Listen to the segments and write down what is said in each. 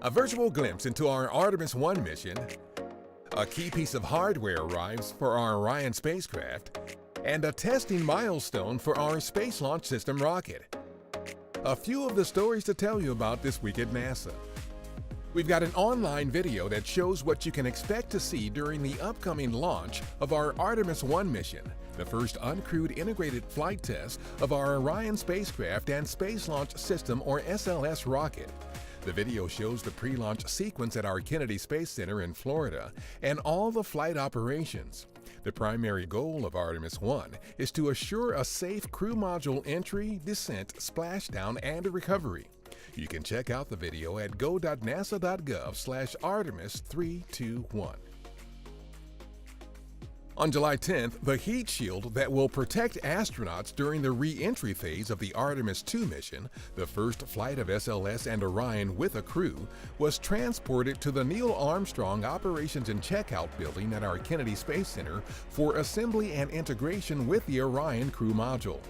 A virtual glimpse into our Artemis 1 mission, a key piece of hardware arrives for our Orion spacecraft, and a testing milestone for our Space Launch System rocket. A few of the stories to tell you about this week at NASA. We've got an online video that shows what you can expect to see during the upcoming launch of our Artemis 1 mission, the first uncrewed integrated flight test of our Orion spacecraft and Space Launch System or SLS rocket. The video shows the pre-launch sequence at our Kennedy Space Center in Florida and all the flight operations. The primary goal of Artemis 1 is to assure a safe crew module entry, descent, splashdown, and recovery. You can check out the video at go.nasa.gov/Artemis321. On July 10th, the heat shield that will protect astronauts during the re-entry phase of the Artemis 2 mission, the first flight of SLS and Orion with a crew, was transported to the Neil Armstrong Operations and Checkout building at our Kennedy Space Center for assembly and integration with the Orion crew module.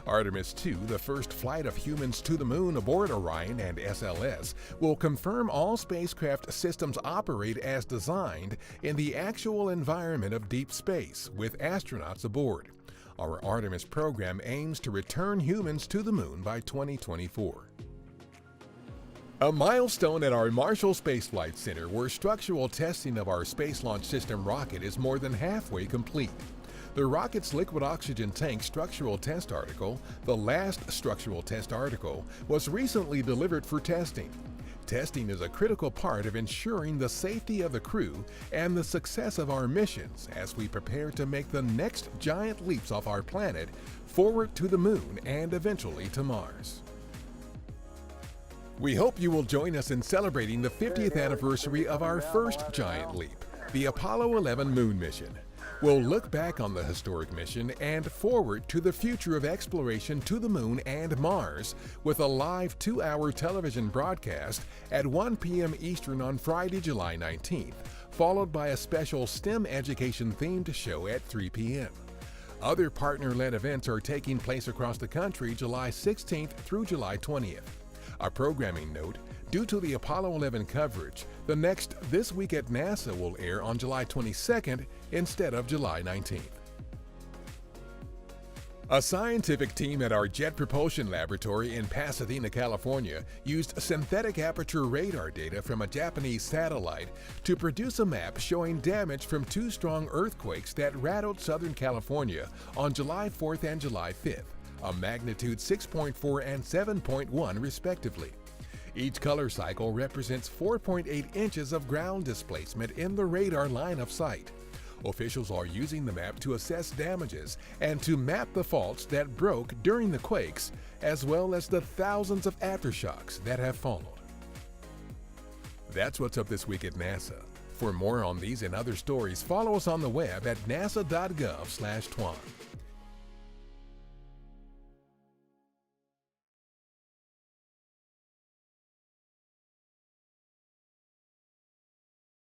Artemis 2, the first flight of humans to the moon aboard Orion and SLS, will confirm all spacecraft systems operate as designed in the actual environment of deep space with astronauts aboard. Our Artemis program aims to return humans to the moon by 2024. A milestone at our Marshall Spaceflight Center where structural testing of our Space Launch System rocket is more than halfway complete. The rocket's liquid oxygen tank structural test article, the last structural test article, was recently delivered for testing. Testing is a critical part of ensuring the safety of the crew and the success of our missions as we prepare to make the next giant leaps off our planet forward to the moon and eventually to Mars. We hope you will join us in celebrating the 50th anniversary of our first giant leap, the Apollo 11 moon mission. We'll look back on the historic mission and forward to the future of exploration to the moon and Mars with a live 2-hour television broadcast at 1 p.m. Eastern on Friday, July 19th, followed by a special STEM education-themed show at 3 p.m. Other partner-led events are taking place across the country July 16th through July 20th. A programming note: due to the Apollo 11 coverage, the next This Week at NASA will air on July 22nd instead of July 19th. A scientific team at our Jet Propulsion Laboratory in Pasadena, California, used synthetic aperture radar data from a Japanese satellite to produce a map showing damage from 2 strong earthquakes that rattled Southern California on July 4th and July 5th, a magnitude 6.4 and 7.1 respectively. Each color cycle represents 4.8 inches of ground displacement in the radar line of sight. Officials are using the map to assess damages and to map the faults that broke during the quakes, as well as the thousands of aftershocks that have followed. That's what's up this week at NASA. For more on these and other stories, follow us on the web at nasa.gov/twan.